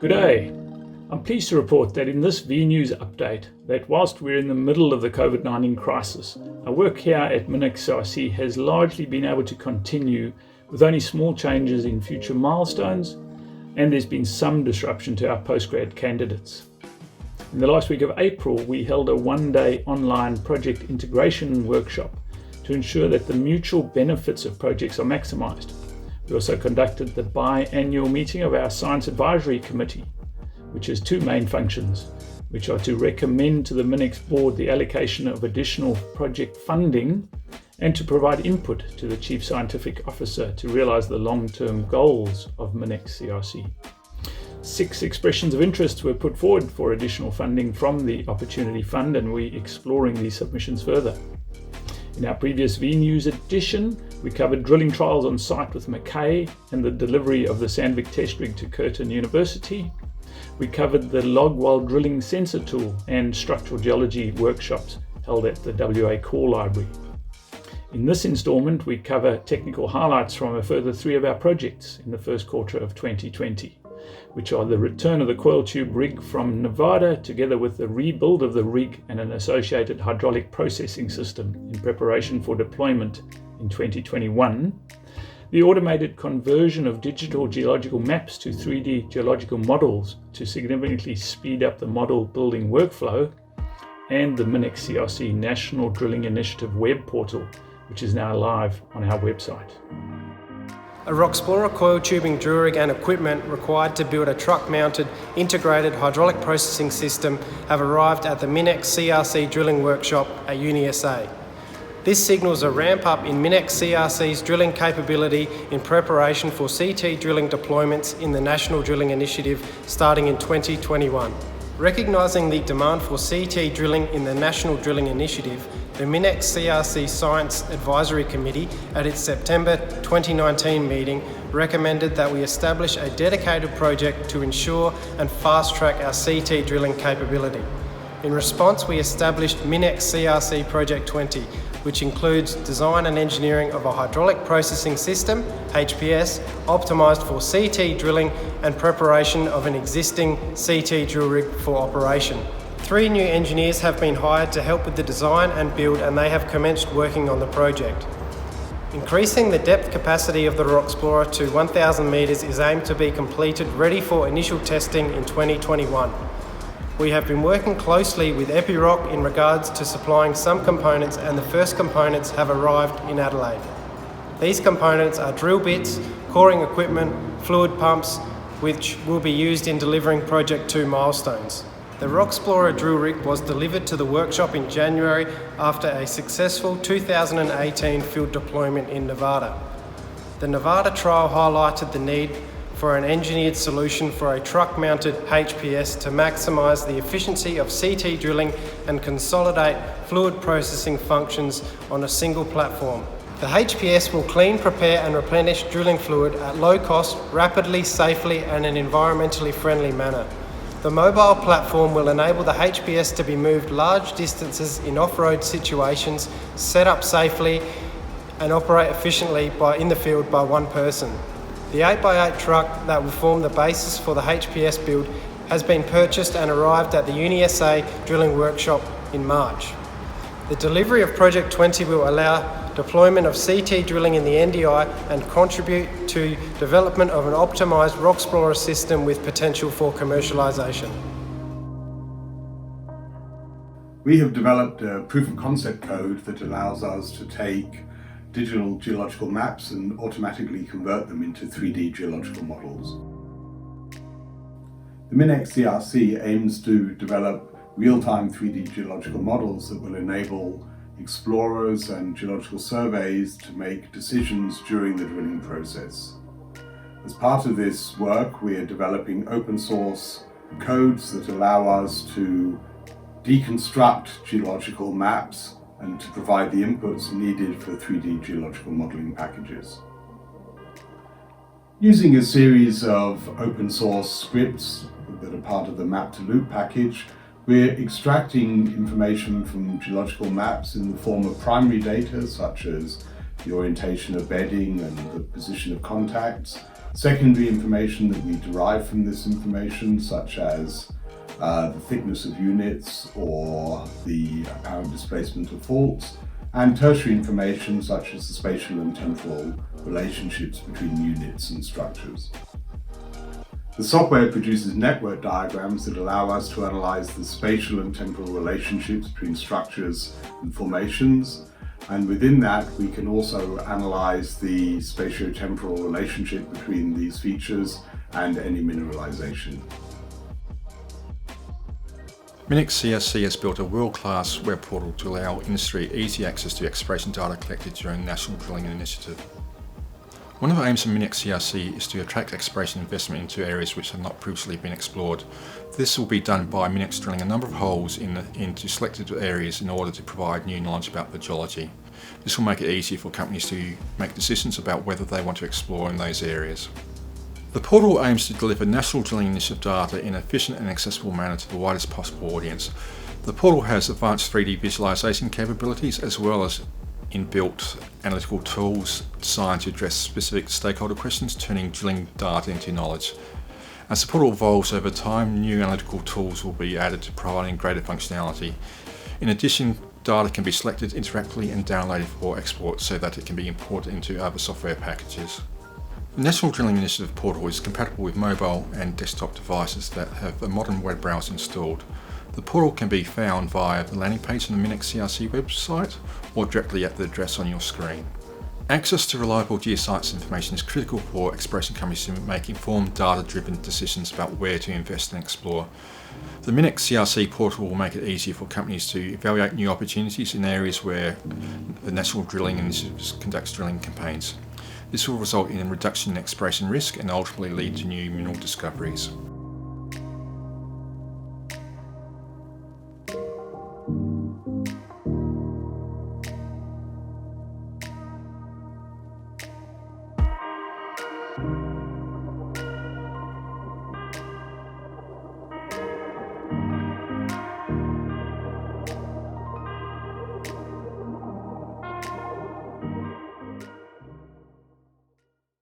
Good day. I'm pleased to report that in this vNews update that whilst we're in the middle of the COVID-19 crisis, our work here at MinEx CRC has largely been able to continue with only small changes in future milestones, and there's been some disruption to our postgrad candidates. In the last week of April, we held a one-day online project integration workshop to ensure that the mutual benefits of projects are maximised. We also conducted the biannual meeting of our Science Advisory Committee, which has two main functions, which are to recommend to the MinEx board the allocation of additional project funding and to provide input to the Chief Scientific Officer to realise the long-term goals of MinEx CRC. 6 expressions of interest were put forward for additional funding from the Opportunity Fund, and we're exploring these submissions further. In our previous vNews edition, we covered drilling trials on site with Mackay and the delivery of the Sandvik test rig to Curtin University. We covered the log while drilling sensor tool and structural geology workshops held at the WA Core Library. In this instalment, we cover technical highlights from a further 3 of our projects in the first quarter of 2020, which are the return of the Coil tube rig from Nevada, together with the rebuild of the rig and an associated hydraulic processing system in preparation for deployment in 2021, the automated conversion of digital geological maps to 3D geological models to significantly speed up the model building workflow, and the MinEx CRC National Drilling Initiative web portal, which is now live on our website. A Roxplorer coil tubing drill rig and equipment required to build a truck-mounted integrated hydraulic processing system have arrived at the MinEx CRC drilling workshop at UniSA. This signals a ramp up in MinEx CRC's drilling capability in preparation for CT drilling deployments in the National Drilling Initiative starting in 2021. Recognising the demand for CT drilling in the National Drilling Initiative, the MinEx CRC Science Advisory Committee at its September 2019 meeting recommended that we establish a dedicated project to ensure and fast-track our CT drilling capability. In response, we established MinEx CRC Project 20, which includes design and engineering of a hydraulic processing system, HPS, optimised for CT drilling and preparation of an existing CT drill rig for operation. 3 new engineers have been hired to help with the design and build, and they have commenced working on the project. Increasing the depth capacity of the Roxplorer to 1,000 metres is aimed to be completed ready for initial testing in 2021. We have been working closely with Epiroc in regards to supplying some components, and the first components have arrived in Adelaide. These components are drill bits, coring equipment, fluid pumps, which will be used in delivering Project 2 milestones. The Roxplorer drill rig was delivered to the workshop in January after a successful 2018 field deployment in Nevada. The Nevada trial highlighted the need for an engineered solution for a truck-mounted HPS to maximise the efficiency of CT drilling and consolidate fluid processing functions on a single platform. The HPS will clean, prepare and replenish drilling fluid at low cost, rapidly, safely and in an environmentally friendly manner. The mobile platform will enable the HPS to be moved large distances in off-road situations, set up safely and operate efficiently in the field by one person. The 8x8 truck that will form the basis for the HPS build has been purchased and arrived at the UniSA drilling workshop in March. The delivery of Project 20 will allow deployment of CT drilling in the NDI and contribute to development of an optimised Roxplorer system with potential for commercialisation. We have developed a proof of concept code that allows us to take digital geological maps and automatically convert them into 3D geological models. The MinEx CRC aims to develop real-time 3D geological models that will enable explorers and geological surveys to make decisions during the drilling process. As part of this work, we are developing open source codes that allow us to deconstruct geological maps and to provide the inputs needed for 3D geological modelling packages. Using a series of open source scripts that are part of the Map to Loop package, we're extracting information from geological maps in the form of primary data such as the orientation of bedding and the position of contacts. Secondary information that we derive from this information, such as the thickness of units or the apparent displacement of faults, and tertiary information such as the spatial and temporal relationships between units and structures. The software produces network diagrams that allow us to analyze the spatial and temporal relationships between structures and formations, and within that we can also analyze the spatiotemporal relationship between these features and any mineralization. MinEx CRC has built a world-class web portal to allow industry easy access to exploration data collected during the National Drilling Initiative. One of the aims of MinEx CRC is to attract exploration investment into areas which have not previously been explored. This will be done by MinEx drilling a number of holes into selected areas in order to provide new knowledge about the geology. This will make it easier for companies to make decisions about whether they want to explore in those areas. The portal aims to deliver National Drilling Initiative data in an efficient and accessible manner to the widest possible audience. The portal has advanced 3D visualization capabilities as well as inbuilt analytical tools designed to address specific stakeholder questions, turning drilling data into knowledge. As the portal evolves over time, new analytical tools will be added to providing greater functionality. In addition, data can be selected interactively and downloaded for export so that it can be imported into other software packages. The National Drilling Initiative portal is compatible with mobile and desktop devices that have a modern web browser installed. The portal can be found via the landing page on the MinEx CRC website or directly at the address on your screen. Access to reliable geoscience information is critical for exploration companies to make informed, data-driven decisions about where to invest and explore. The MinEx CRC portal will make it easier for companies to evaluate new opportunities in areas where the National Drilling Initiative conducts drilling campaigns. This will result in a reduction in exploration risk and ultimately lead to new mineral discoveries.